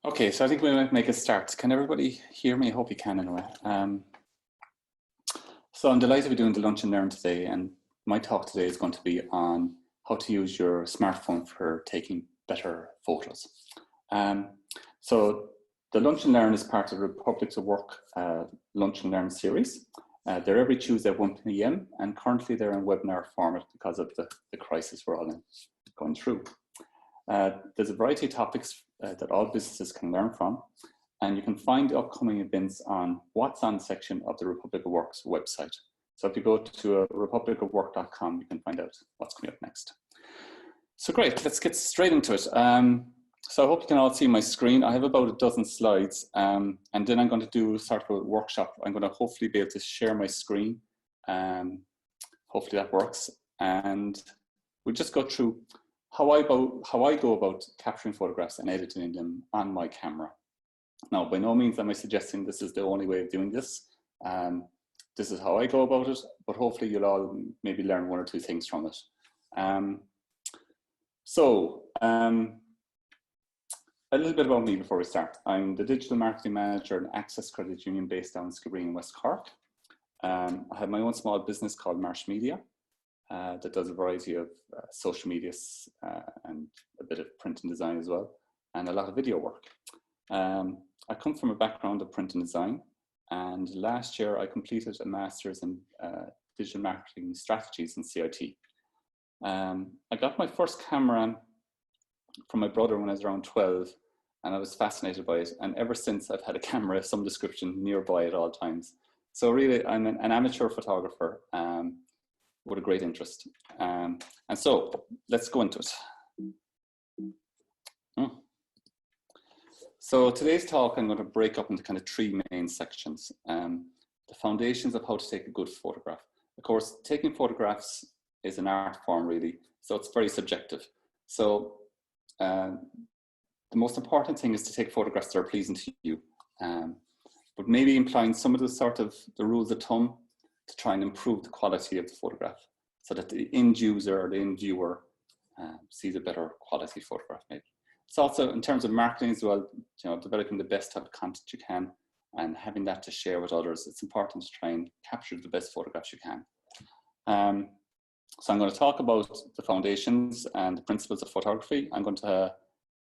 Okay, so I think we might make a start. Can everybody hear me? I hope you can anyway. So I'm delighted to be doing the Lunch and Learn today, and my talk today is going to be on how to use your smartphone for taking better photos. So the Lunch and Learn is part of the Republics of Work Lunch and Learn series. They're every Tuesday at 1 p.m. and currently they're in webinar format because of the crisis we're all going through. There's a variety of topics that all businesses can learn from, and you can find the upcoming events on What's On section of the Republic of Work's website. So if you go to republicofwork.com, you can find out what's coming up next. So great, let's get straight into it. So I hope you can all see my screen. I have about a dozen slides, and then I'm going to do sort of a workshop. I'm going to hopefully be able to share my screen. Hopefully that works, and we'll just go through how I go about capturing photographs and editing them on my camera. Now, by no means am I suggesting this is the only way of doing this. This is how I go about it, but hopefully you'll all maybe learn one or two things from it. A little bit about me before we start. I'm the Digital Marketing Manager at Access Credit Union based down in Skibbereen, West Cork. I have my own small business called Marsh that does a variety of social media and a bit of print and design as well, and a lot of video work. I come from a background of print and design, and last year I completed a master's in digital marketing strategies in CIT. I got my first camera from my brother when I was around 12, and I was fascinated by it, and ever since I've had a camera of some description nearby at all times. So really I'm an amateur photographer with a great interest. And so let's go into it. So today's talk I'm going to break up into kind of three main sections. The foundations of how to take a good photograph. Of course, taking photographs is an art form really, so it's very subjective. So the most important thing is to take photographs that are pleasing to you, but maybe implying some of the rules of thumb to try and improve the quality of the photograph so that the end user or the end viewer sees a better quality photograph maybe. It's also in terms of marketing as well, developing the best type of content you can and having that to share with others. It's important to try and capture the best photographs you can. So I'm going to talk about the foundations and the principles of photography. I'm going to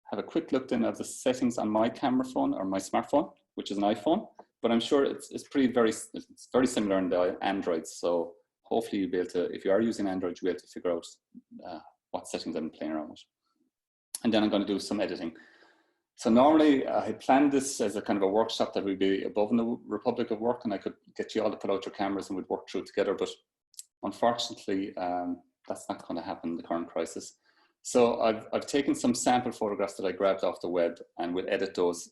have a quick look then at the settings on my camera phone or my smartphone, which is an iPhone, but I'm sure it's very similar in the Androids. So hopefully you'll be able to, if you are using Android, you'll be able to figure out what settings I'm playing around with. And then I'm going to do some editing. So normally I planned this as a kind of a workshop that would be above in the Republic of Work, and I could get you all to put out your cameras and we'd work through it together. But unfortunately, that's not going to happen in the current crisis. So I've taken some sample photographs that I grabbed off the web, and we'll edit those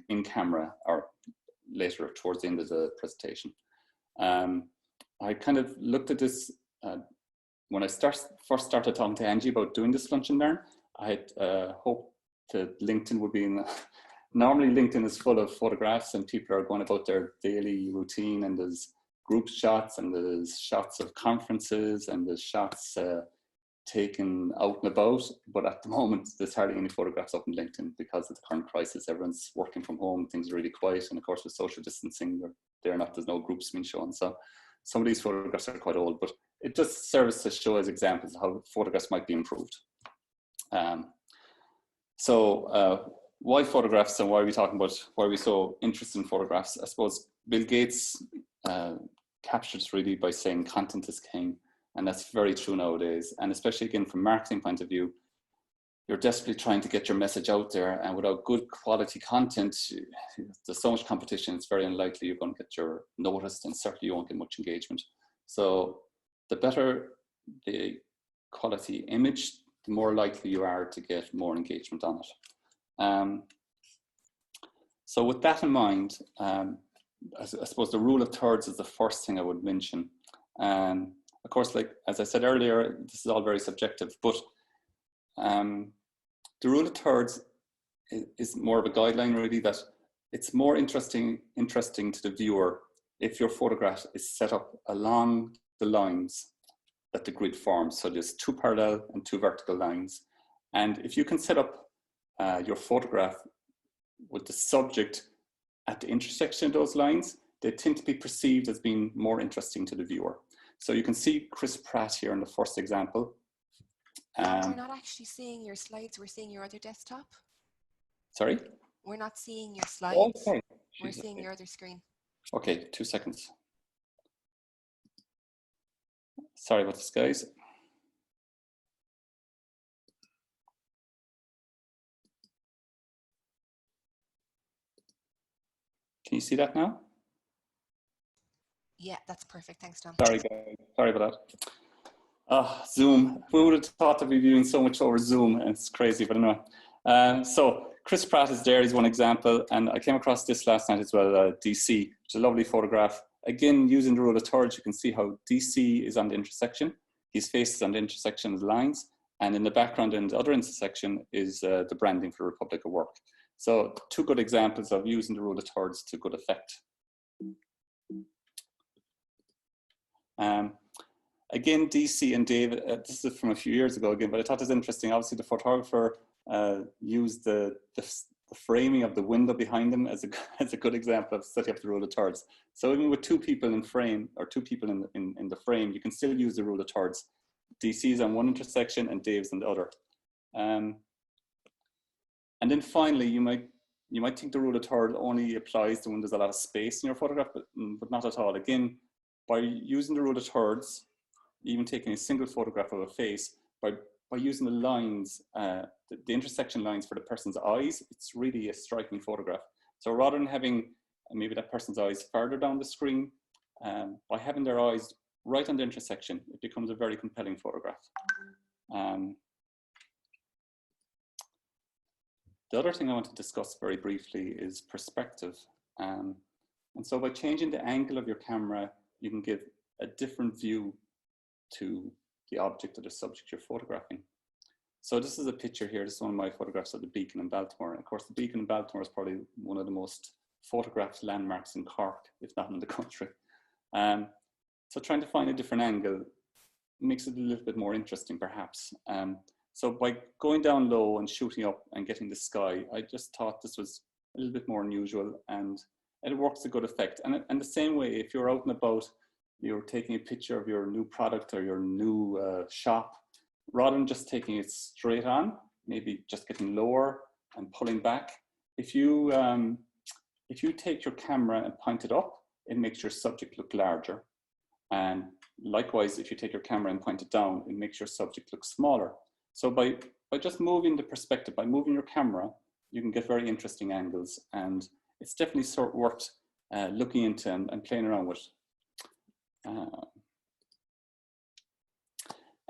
in camera or later towards the end of the presentation. I kind of looked at this when I first started talking to Angie about doing this Lunch and Learn. I had hoped that LinkedIn would be normally LinkedIn is full of photographs and people are going about their daily routine, and there's group shots and there's shots of conferences and there's shots taken out and about, but at the moment there's hardly any photographs up on LinkedIn because of the current crisis. Everyone's working from home, things are really quiet, and of course with social distancing there's no groups being shown. So some of these photographs are quite old, but it just serves to show as examples of how photographs might be improved. Why photographs, and why are we talking about why are we so interested in photographs? I suppose Bill Gates captures really by saying content is king. And that's very true nowadays. And especially again, from a marketing point of view, you're desperately trying to get your message out there. And without good quality content, there's so much competition, it's very unlikely you're going to get your noticed, and certainly you won't get much engagement. So the better the quality image, the more likely you are to get more engagement on it. So with that in mind, I suppose the rule of thirds is the first thing I would mention. Of course, like as I said earlier, this is all very subjective, but the rule of thirds is more of a guideline really, that it's more interesting to the viewer if your photograph is set up along the lines that the grid forms. So there's 2 parallel and 2 vertical lines. And if you can set up your photograph with the subject at the intersection of those lines, they tend to be perceived as being more interesting to the viewer. So you can see Chris Pratt here in the first example. We're not actually seeing your slides, we're seeing your other desktop. Sorry? We're not seeing your slides, okay. We're seeing your other screen. Okay, 2 seconds. Sorry about this, guys. Can you see that now? Yeah, that's perfect. Thanks, Tom. Sorry, guys. Sorry about that. Zoom. Who would have thought that we'd be doing so much over Zoom? It's crazy, but anyway. So Chris Pratt is there. He's one example. And I came across this last night as well, DC, which is a lovely photograph. Again, using the rule of thirds, you can see how DC is on the intersection. His face is on the intersection of the lines. And in the background in the other intersection is the branding for Republic of Work. So 2 good examples of using the rule of thirds to good effect. Again, DC and David, this is from a few years ago again, but I thought it was interesting. Obviously, the photographer used the framing of the window behind them as a good example of setting up the rule of thirds. So even with 2 people in frame, or 2 people in the frame, you can still use the rule of thirds. DC is on one intersection and Dave's on the other. And then finally, you might think the rule of thirds only applies to when there's a lot of space in your photograph, but not at all. Again, by using the rule of thirds, even taking a single photograph of a face, by using the lines, the intersection lines for the person's eyes, it's really a striking photograph. So rather than having maybe that person's eyes further down the screen, by having their eyes right on the intersection, it becomes a very compelling photograph. The other thing I want to discuss very briefly is perspective. And so by changing the angle of your camera, you can give a different view to the object or the subject you're photographing. So this is a picture here. This is one of my photographs of the Beacon in Baltimore. And of course, the Beacon in Baltimore is probably one of the most photographed landmarks in Cork, if not in the country. So trying to find a different angle makes it a little bit more interesting, perhaps. So by going down low and shooting up and getting the sky, I just thought this was a little bit more unusual, and it works to good effect. And the same way, if you're out and about, you're taking a picture of your new product or your new shop, rather than just taking it straight on, maybe just getting lower and pulling back. If you take your camera and point it up, it makes your subject look larger. And likewise, if you take your camera and point it down, it makes your subject look smaller. So by just moving the perspective, by moving your camera, you can get very interesting angles, and it's definitely worth looking into and playing around with.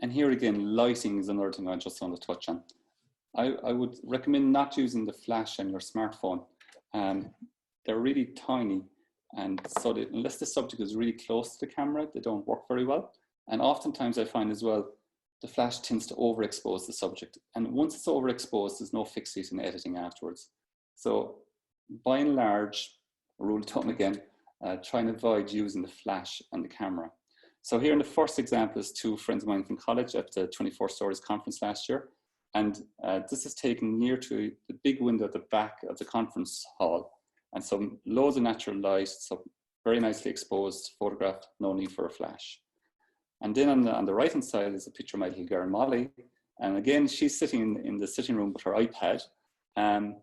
And here again, lighting is another thing I just want to touch on. I would recommend not using the flash on your smartphone. They're really tiny, and so unless the subject is really close to the camera, they don't work very well. And oftentimes I find as well, the flash tends to overexpose the subject. And once it's overexposed, there's no fixing and editing afterwards. So by and large, rule of thumb again, try and avoid using the flash and the camera. So here in the first example is 2 friends of mine from college at the 24 Stories conference last year. And this is taken near to the big window at the back of the conference hall. And so loads of natural light, so very nicely exposed photograph, no need for a flash. And then on the right-hand side is a picture of my little girl, Molly. And again, she's sitting in the sitting room with her iPad. And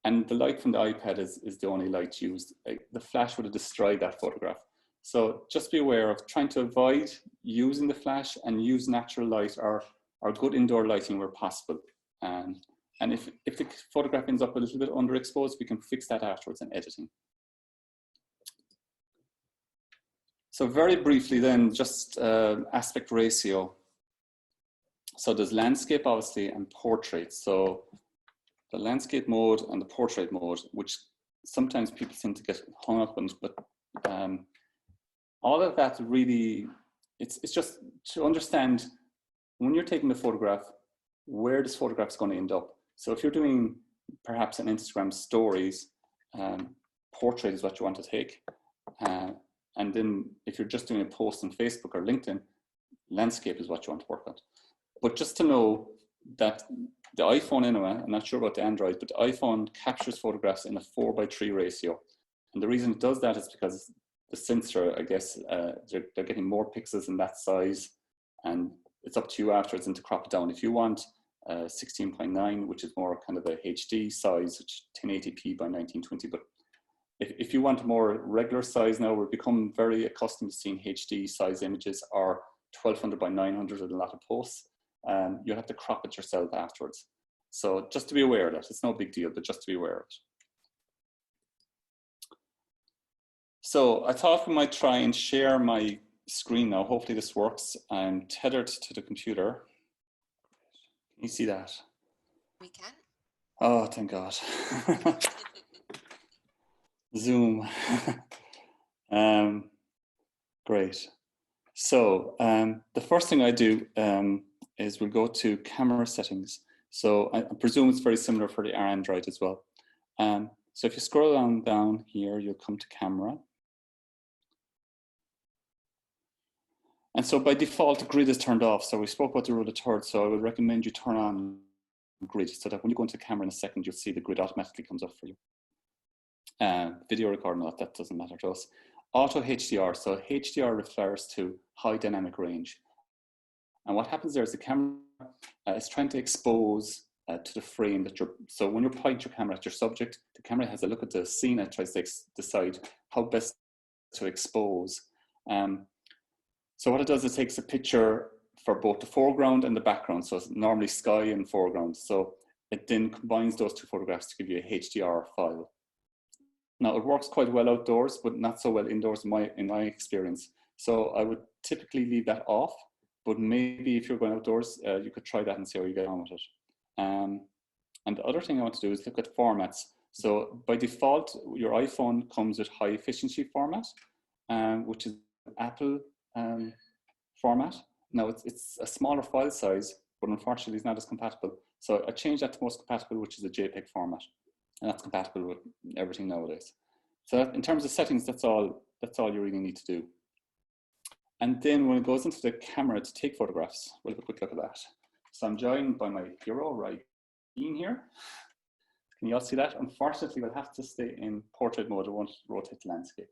the light from the iPad is the only light used. The flash would have destroyed that photograph. So just be aware of trying to avoid using the flash and use natural light or good indoor lighting where possible. And if the photograph ends up a little bit underexposed, we can fix that afterwards in editing. So very briefly then, just aspect ratio. So there's landscape, obviously, and portrait. So the landscape mode and the portrait mode, which sometimes people seem to get hung up on, but all of that really, it's just to understand when you're taking the photograph, where this photograph is going to end up. So if you're doing perhaps an Instagram stories, portrait is what you want to take. And then if you're just doing a post on Facebook or LinkedIn, landscape is what you want to work on. But just to know that the iPhone anyway, I'm not sure about the Android, but the iPhone captures photographs in a 4:3 ratio. And the reason it does that is because the sensor, I guess, they're getting more pixels in that size, and it's up to you afterwards and to crop it down. If you want 16.9, which is more kind of a HD size, which is 1080p by 1920, but if you want a more regular size now, we're becoming very accustomed to seeing HD size images or 1200 by 900 in a lot of posts. You'll have to crop it yourself afterwards. So just to be aware of that. It's no big deal, but just to be aware of it. So I thought we might try and share my screen now. Hopefully this works. I'm tethered to the computer. Can you see that? We can. Oh, thank God. Zoom. Great. So the first thing I do is we'll go to camera settings. So I presume it's very similar for the Android as well. So if you scroll down here, you'll come to camera. And so by default, the grid is turned off. So we spoke about the rule of thirds. So I would recommend you turn on grid so that when you go into camera in a second, you'll see the grid automatically comes up for you. Video recording, that doesn't matter to us. Auto HDR. So HDR refers to high dynamic range. And what happens there is the camera is trying to expose to the frame that you're, so when you're pointing your camera at your subject, the camera has a look at the scene and tries to decide how best to expose. So what it does is it takes a picture for both the foreground and the background. So it's normally sky and foreground. So it then combines those two photographs to give you a HDR file. Now it works quite well outdoors, but not so well indoors in my experience. So I would typically leave that off, but maybe if you're going outdoors, you could try that and see how you get on with it. And the other thing I want to do is look at formats. So by default, your iPhone comes with high efficiency format, which is Apple format. Now it's a smaller file size, but unfortunately it's not as compatible. So I changed that to most compatible, which is a JPEG format. And that's compatible with everything nowadays. So that, in terms of settings, that's all you really need to do. And then when it goes into the camera to take photographs, we'll have a quick look at that. So I'm joined by my hero, right in here. Can you all see that? Unfortunately, we'll have to stay in portrait mode. I won't rotate the landscape.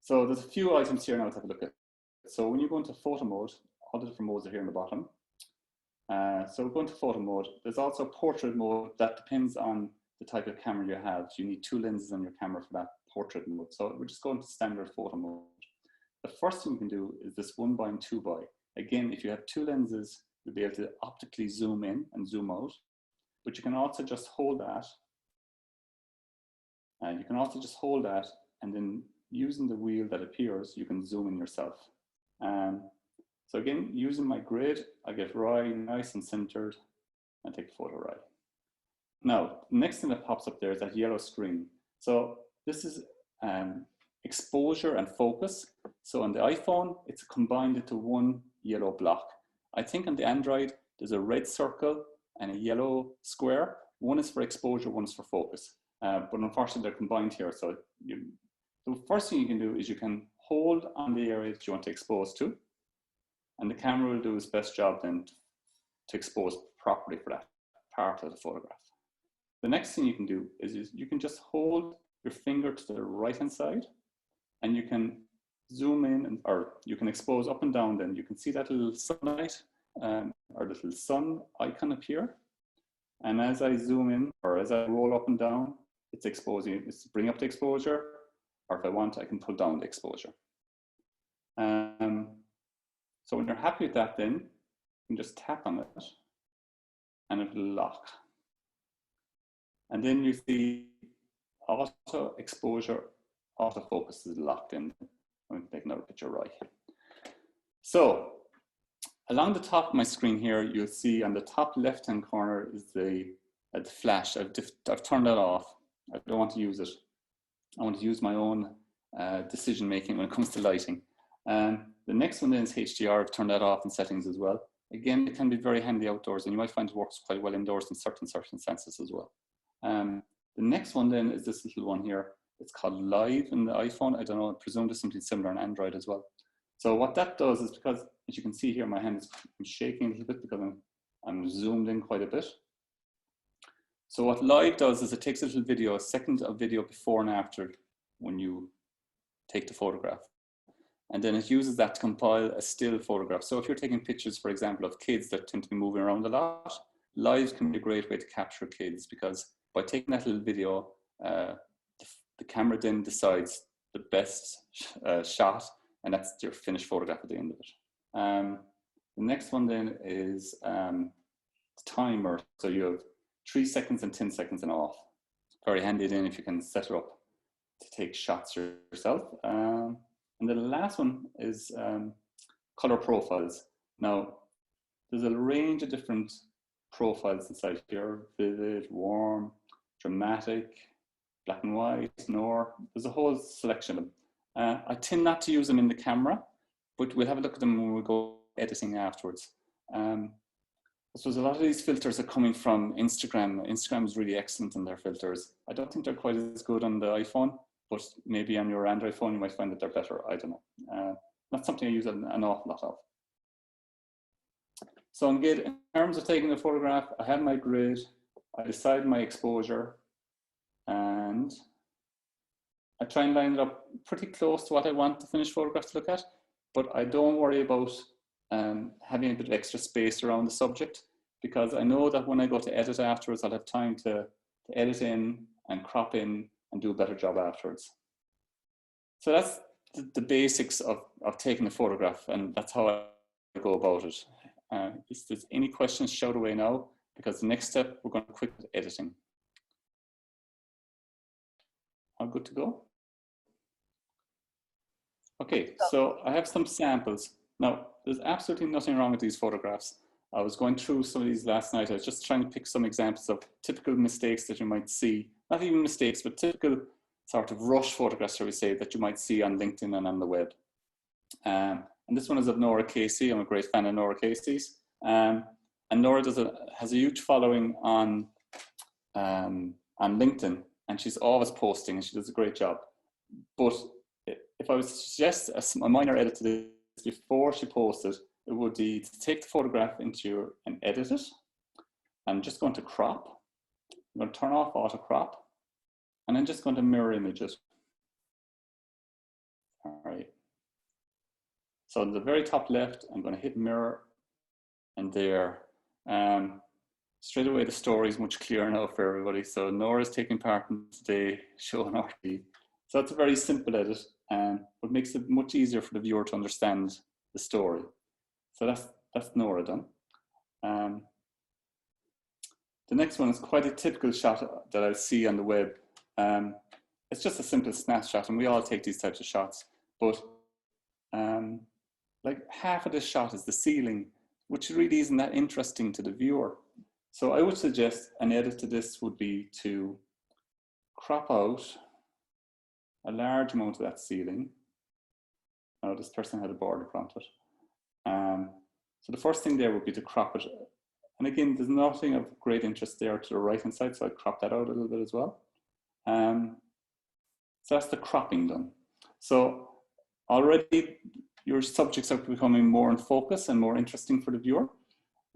So there's a few items here now to have a look at. So when you go into photo mode, all the different modes are here in the bottom. So we're going to photo mode. There's also portrait mode that depends on the type of camera you have. You need 2 lenses on your camera for that portrait mode. So we're just going to standard photo mode. The first thing you can do is this 1x and 2x. Again, if you have 2 lenses, you'll be able to optically zoom in and zoom out. But you can also just hold that. And then using the wheel that appears, you can zoom in yourself. So again, using my grid, I get Rye nice and centered and take a photo Rye. Now, the next thing that pops up there is that yellow screen. So this is exposure and focus. So on the iPhone, it's combined into one yellow block. I think on the Android, there's a red circle and a yellow square. One is for exposure, one is for focus. But unfortunately, they're combined here. So the first thing you can do is you can hold on the area that you want to expose to. And the camera will do its best job then to expose properly for that part of the photograph. The next thing you can do is you can just hold your finger to the right-hand side and you can zoom in or you can expose up and down. Then you can see that little sunlight or little sun icon appear. And as I zoom in or as I roll up and down, it's exposing, it's bringing up the exposure, or if I want, I can pull down the exposure. So when you're happy with that, then you can just tap on it and it will lock. And then you see auto exposure, autofocus is locked in. I'm going to take another picture right. So along the top of my screen here, you'll see on the top left-hand corner is the flash. I've turned that off. I don't want to use it. I want to use my own decision-making when it comes to lighting. The next one then is HDR. I've turned that off in settings as well. Again, it can be very handy outdoors, and you might find it works quite well indoors in certain circumstances as well. The next one then is this little one here. It's called Live in the iPhone. I don't know, I presume there's something similar on Android as well. So what that does is, because as you can see here, my hand is shaking a little bit because I'm zoomed in quite a bit. So what live does is it takes a little video, a second of video before and after when you take the photograph. And then it uses that to compile a still photograph. So if you're taking pictures, for example, of kids that tend to be moving around a lot, live can be a great way to capture kids, because by taking that little video, the camera then decides the best shot, and that's your finished photograph at the end of it. The next one then is timer. So you have 3 seconds and 10 seconds and off. Very handy then if you can set it up to take shots yourself. And the last one is color profiles. Now, there's a range of different profiles inside here: vivid, warm, dramatic, black and white, nor. There's a whole selection of them. I tend not to use them in the camera, but we'll have a look at them when we go editing afterwards. I suppose a lot of these filters are coming from Instagram. Instagram is really excellent in their filters. I don't think they're quite as good on the iPhone, but maybe on your Android phone, you might find that they're better. I don't know. Not something I use an awful lot of. So in terms of taking the photograph, I have my grid, I decide my exposure, and I try and line it up pretty close to what I want the finished photograph to look at, but I don't worry about having a bit of extra space around the subject, because I know that when I go to edit afterwards, I'll have time to edit in and crop in and do a better job afterwards. So that's the basics of taking a photograph, and that's how I go about it. If there's any questions, shout away now, because the next step, we're going to quick editing. All good to go? Okay, so I have some samples. Now, there's absolutely nothing wrong with these photographs. I was going through some of these last night. I was just trying to pick some examples of typical mistakes that you might see. Not even mistakes, but typical sort of rush photographs, shall we say, that you might see on LinkedIn and on the web. And this one is of Nora Casey. I'm a great fan of Nora Casey's. And Nora has a huge following on LinkedIn, and she's always posting, and she does a great job. But if I was to suggest a minor edit to this before she posted, it would be to take the photograph and edit it. I'm just going to crop. I'm going to turn off auto crop, and I'm just going to mirror image it. All right. So in the very top left, I'm going to hit mirror, and there. Straight away, the story is much clearer now for everybody. So Nora's taking part in today's show on RT. So it's a very simple edit, but makes it much easier for the viewer to understand the story. So that's Nora done. The next one is quite a typical shot that I see on the web. It's just a simple snapshot, and we all take these types of shots. But like half of this shot is the ceiling, which really isn't that interesting to the viewer. So I would suggest an edit to this would be to crop out a large amount of that ceiling. Oh, this person had a border around it. So the first thing there would be to crop it. And again, there's nothing of great interest there to the right-hand side, so I'd crop that out a little bit as well. So that's the cropping done. So already your subjects are becoming more in focus and more interesting for the viewer.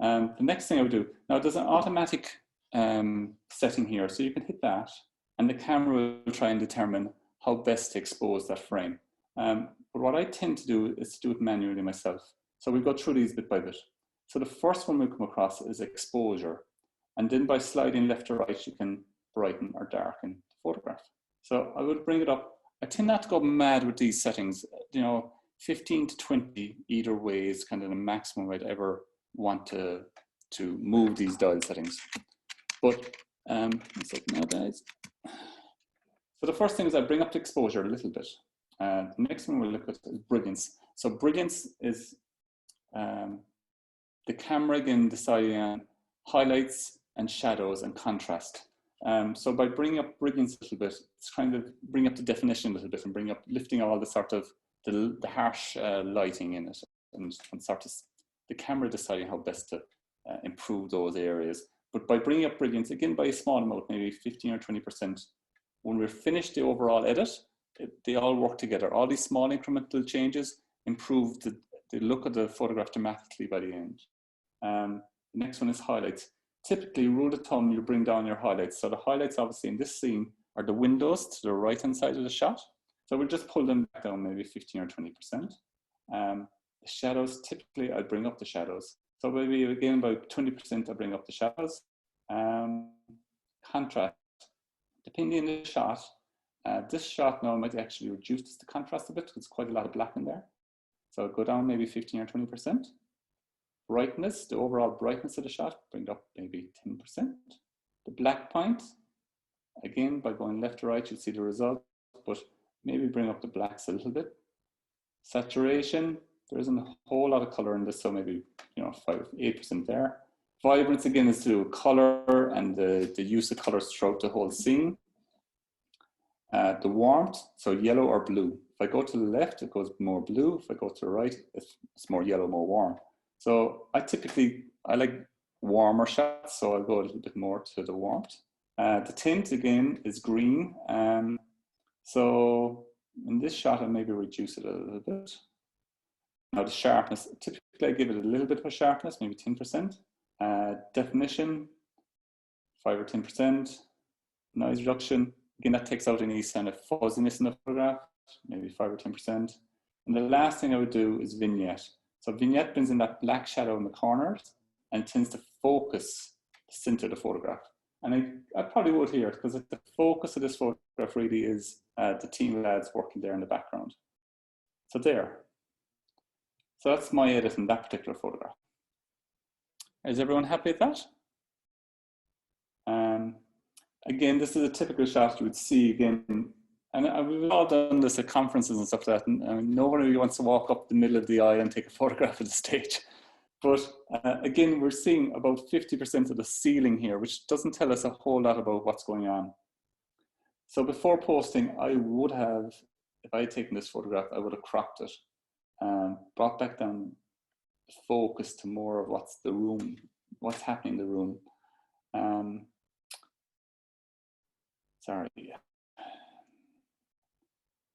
The next thing I would do, now there's an automatic setting here, so you can hit that, and the camera will try and determine how best to expose that frame. But what I tend to do is to do it manually myself. So we'll go through these bit by bit. So the first one we'll come across is exposure. And then by sliding left to right, you can brighten or darken the photograph. So I would bring it up. I tend not to go mad with these settings. 15 to 20 either way is kind of the maximum I'd ever want to move these dial settings. But let's open now, guys. So the first thing is I bring up the exposure a little bit. The next one we'll look at is brilliance. So brilliance is the camera again deciding on highlights and shadows and contrast. So by bringing up brilliance a little bit, it's kind of bring up the definition a little bit and lifting all the sort of the harsh lighting in it, and sort of the camera deciding how best to improve those areas. But by bringing up brilliance, again by a small amount, maybe 15 or 20%, when we're finished the overall edit, they all work together. All these small incremental changes improve the look of the photograph dramatically by the end. The next one is highlights. Typically, rule of thumb, you bring down your highlights. So the highlights, obviously, in this scene are the windows to the right-hand side of the shot. So we'll just pull them back down maybe 15 or 20%. The shadows, typically, I bring up the shadows. So maybe, again, about 20%, I bring up the shadows. Contrast, depending on the shot, this shot now might actually reduce the contrast a bit because there's quite a lot of black in there. So I'll go down maybe 15 or 20%. Brightness, the overall brightness of the shot, bring it up maybe 10%. The black point, again, by going left to right, you'll see the result, but maybe bring up the blacks a little bit. Saturation, there isn't a whole lot of color in this, so maybe 5-8% there. Vibrance, again, is to do with color and the use of colors throughout the whole scene. The warmth, so yellow or blue. If I go to the left, it goes more blue. If I go to the right, it's more yellow, more warm. So I like warmer shots, so I'll go a little bit more to the warmth. The tint, again, is green. So in this shot, I'll maybe reduce it a little bit. Now the sharpness, typically I give it a little bit of a sharpness, maybe 10%. Definition, 5 or 10%. Noise reduction, again, that takes out any kind of fuzziness in the photograph, maybe 5 or 10%. And the last thing I would do is vignette. So vignette brings in that black shadow in the corners and tends to focus the center of the photograph. And I probably would here, because the focus of this photograph really is the team of lads working there in the background. So there. So that's my edit in that particular photograph. Is everyone happy with that? Again, this is a typical shot you would see again. And we've all done this at conferences and stuff like that. And nobody really wants to walk up the middle of the aisle and take a photograph of the stage. But again, we're seeing about 50% of the ceiling here, which doesn't tell us a whole lot about what's going on. So before posting, I would have, if I had taken this photograph, I would have cropped it, brought back down the focus to more of what's happening in the room. Sorry.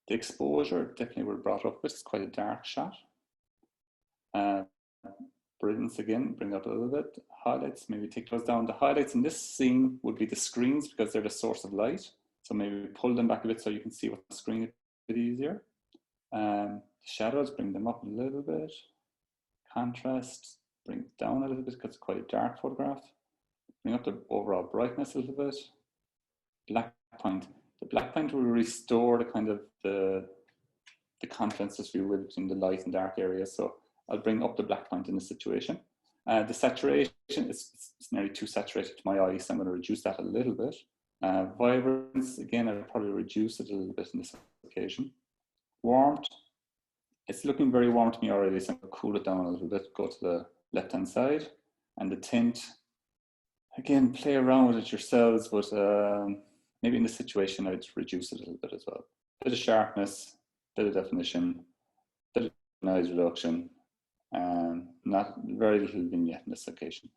The exposure definitely would have brought up. This is quite a dark shot. Brilliance again, bring up a little bit. Highlights, maybe take those down. The highlights in this scene would be the screens because they're the source of light. So maybe pull them back a bit so you can see what's the screen a bit easier. The shadows, bring them up a little bit. Contrast, bring it down a little bit because it's quite a dark photograph. Bring up the overall brightness a little bit. Black point. The black point will restore the kind of the contrast as we will between the light and dark areas. So I'll bring up the black point in this situation. The saturation, it's nearly too saturated to my eye, so I'm going to reduce that a little bit. Vibrance, again, I'll probably reduce it a little bit in this occasion. Warmth, it's looking very warm to me already, so I'm going to cool it down a little bit, go to the left-hand side. And the tint, again, play around with it yourselves, but maybe in this situation, I'd reduce it a little bit as well. Bit of sharpness, bit of definition, bit of noise reduction, not very little vignette in this occasion.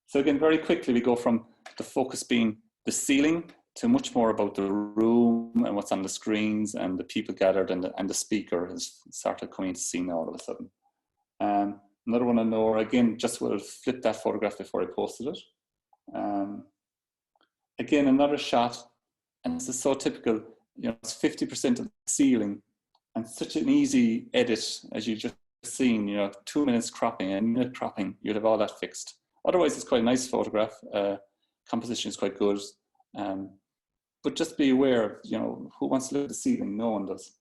So again, very quickly, we go from the focus being the ceiling to much more about the room and what's on the screens and the people gathered and the speaker has started coming into scene all of a sudden. Another one I know, again, just will flip that photograph before I posted it. Again, another shot, and this is so typical, it's 50% of the ceiling and such an easy edit as you just seen, 2 minutes cropping, a minute cropping, you'd have all that fixed. Otherwise, it's quite a nice photograph. Composition is quite good. But just be aware of, who wants to look at the ceiling? No one does.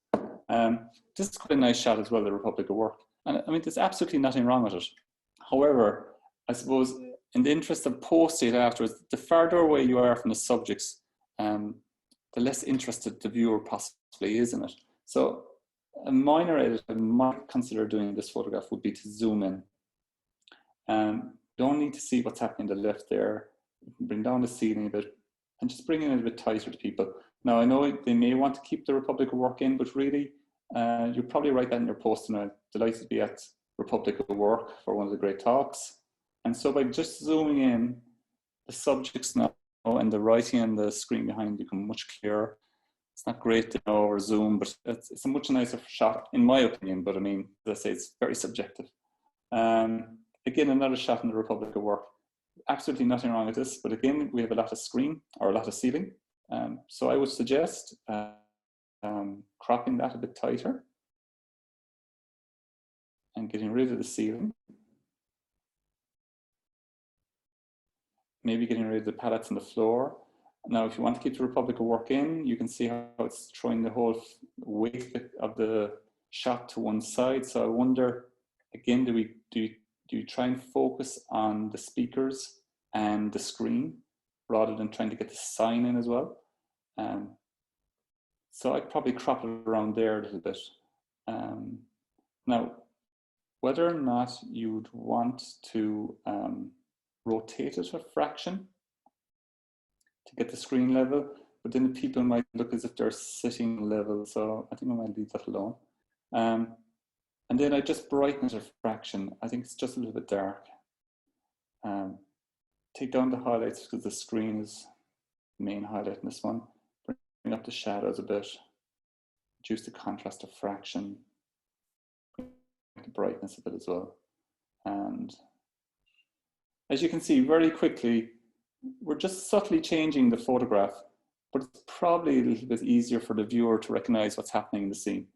This is quite a nice shot as well, the Republic of Work. And I mean, there's absolutely nothing wrong with it. However, I suppose in the interest of posting it afterwards, the further away you are from the subjects, the less interested the viewer possibly is in it. So a minor edit I might consider doing this photograph would be to zoom in. Don't need to see what's happening on the left there. You can bring down the ceiling a bit and just bring it a bit tighter to people. Now, I know they may want to keep the Republic of Work in, but really, you'll probably write that in your post, and I'm delighted to be at Republic of Work for one of the great talks. And so by just zooming in, the subjects now and the writing on the screen behind become much clearer. It's not great to know over Zoom, but it's a much nicer shot, in my opinion. But I mean, as I say, it's very subjective. again, another shot in the Republic of Work. Absolutely nothing wrong with this, but again, we have a lot of screen or a lot of ceiling. So I would suggest cropping that a bit tighter and getting rid of the ceiling. Maybe getting rid of the palettes on the floor. Now, if you want to keep the Republic of Work in, you can see how it's throwing the whole weight of the shot to one side. So I wonder, again, do you try and focus on the speakers and the screen rather than trying to get the sign in as well? So I'd probably crop it around there a little bit. Now, whether or not you'd want to rotate it a fraction to get the screen level, but then the people might look as if they're sitting level. So I think I might leave that alone. And then I just brighten it a fraction. I think it's just a little bit dark. Take down the highlights because the screen is the main highlight in this one. Bring up the shadows a bit. Reduce the contrast a fraction. Bring the brightness a bit as well. And as you can see very quickly, we're just subtly changing the photograph, but it's probably a little bit easier for the viewer to recognize what's happening in the scene.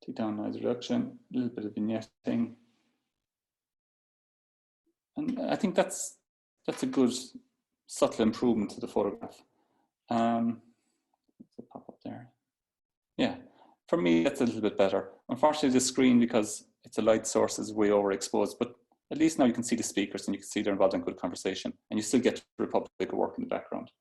Take down noise reduction, a little bit of vignetting. And I think that's a good subtle improvement to the photograph. Let's pop up there. Yeah, for me, that's a little bit better. Unfortunately, the screen, because it's a light source, is way overexposed, but at least now you can see the speakers and you can see they're involved in good conversation, and you still get the Republic of Work in the background.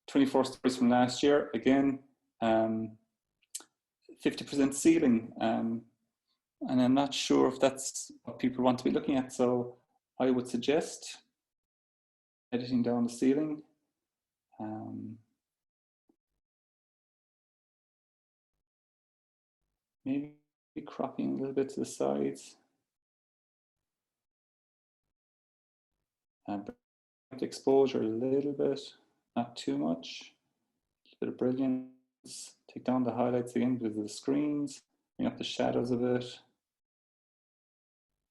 24 stories from last year, again, 50% ceiling, and I'm not sure if that's what people want to be looking at, so I would suggest editing down the ceiling. Maybe cropping a little bit to the sides. Bring up the exposure a little bit, not too much. A bit of brilliance. Take down the highlights again with the screens. Bring up the shadows a bit.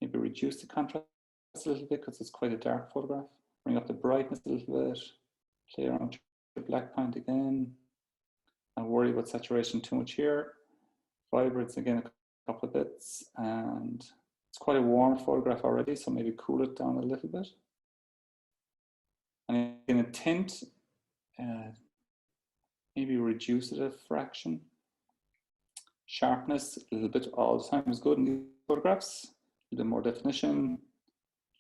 Maybe reduce the contrast a little bit because it's quite a dark photograph. Bring up the brightness a little bit. Play around with the black point again. Not worry about saturation too much here. Vibrance again, a couple of bits, and it's quite a warm photograph already, so maybe cool it down a little bit. And in a tint, maybe reduce it a fraction. Sharpness, a little bit all the time is good in these photographs. A little bit more definition,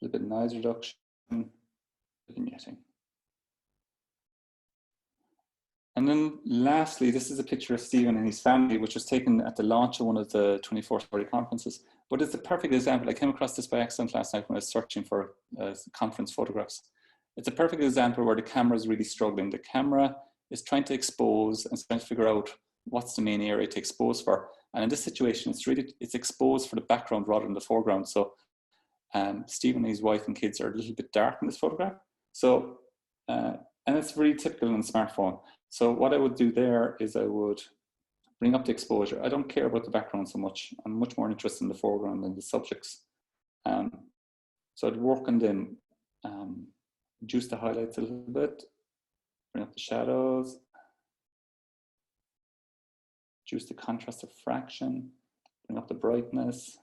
a little bit noise reduction, vignetting. And then lastly, this is a picture of Stephen and his family, which was taken at the launch of one of the 24-story conferences. But it's a perfect example. I came across this by accident last night when I was searching for conference photographs. It's a perfect example where the camera is really struggling. The camera is trying to expose and trying to figure out what's the main area to expose for. And in this situation, it's exposed for the background rather than the foreground. So Stephen and his wife and kids are a little bit dark in this photograph. So, and it's very typical on a smartphone. So what I would do there is I would bring up the exposure. I don't care about the background so much. I'm much more interested in the foreground than the subjects. So I'd work on them, reduce the highlights a little bit, bring up the shadows, reduce the contrast a fraction, bring up the brightness.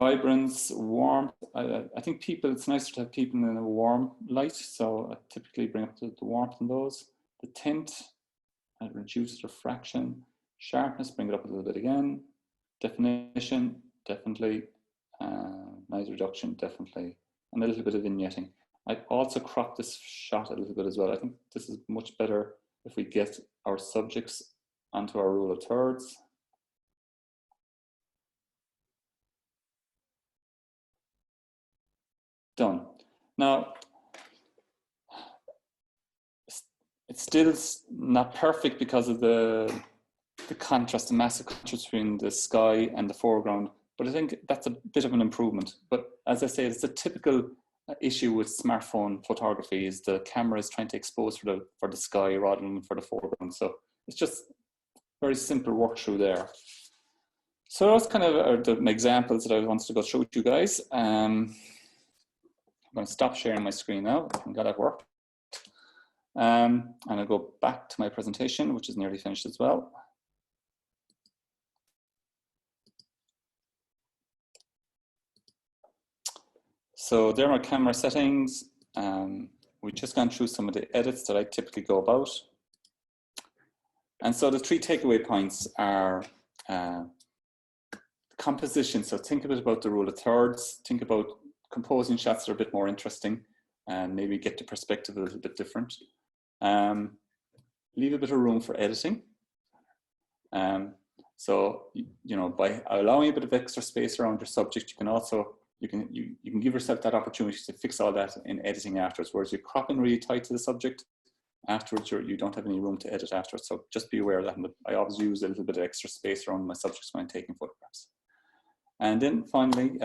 Vibrance, warmth. I think it's nicer to have people in a warm light, so I typically bring up the warmth in those. The tint, I'd reduce it a fraction. Sharpness, bring it up a little bit again. Definition, definitely. Noise reduction, definitely. And a little bit of vignetting. I'd also crop this shot a little bit as well. I think this is much better if we get our subjects onto our rule of thirds. Done. Now, it's still not perfect because of the contrast, the massive contrast between the sky and the foreground, but I think that's a bit of an improvement. But as I say, it's a typical issue with smartphone photography is the camera is trying to expose for the sky rather than for the foreground. So it's just very simple work through there. So those kind of are the examples that I wanted to go through with you guys. I'm going to stop sharing my screen now. I got that worked. And I'll go back to my presentation, which is nearly finished as well. So there are my camera settings. We've just gone through some of the edits that I typically go about. And so the 3 takeaway points are composition. So think a bit about the rule of thirds. Think about composing shots that are a bit more interesting and maybe get the perspective a little bit different. Leave a bit of room for editing. So, you know, by allowing a bit of extra space around your subject, you can also, you can give yourself that opportunity to fix all that in editing afterwards, whereas you're cropping really tight to the subject, afterwards you don't have any room to edit afterwards. So just be aware of that. And I always use a little bit of extra space around my subjects when I'm taking photographs. And then finally,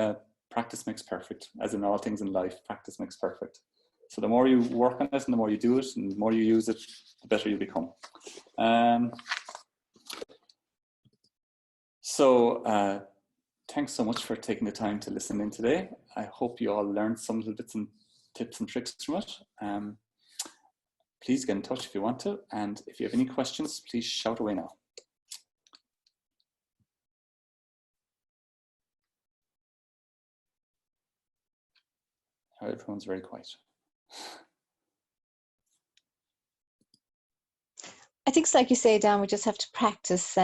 practice makes perfect. As in all things in life, practice makes perfect. So the more you work on it and the more you do it and the more you use it, the better you become. Thanks so much for taking the time to listen in today. I hope you all learned some little bits and tips and tricks from it. Please get in touch if you want to. And if you have any questions, please shout away now. Everyone's very quiet. I think it's like you say, Dan, we just have to practice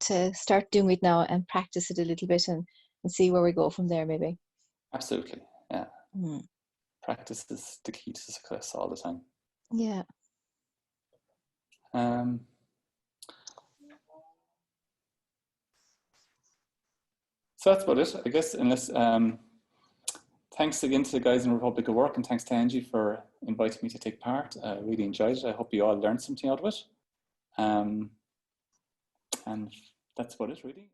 to start doing it now and practice it a little bit and see where we go from there, maybe. Absolutely, yeah. Practice is the key to success all the time. Yeah. So that's about it, I guess, unless, thanks again to the guys in Republic of Work, and thanks to Angie for inviting me to take part. I really enjoyed it. I hope you all learned something out of it. And that's about it, really.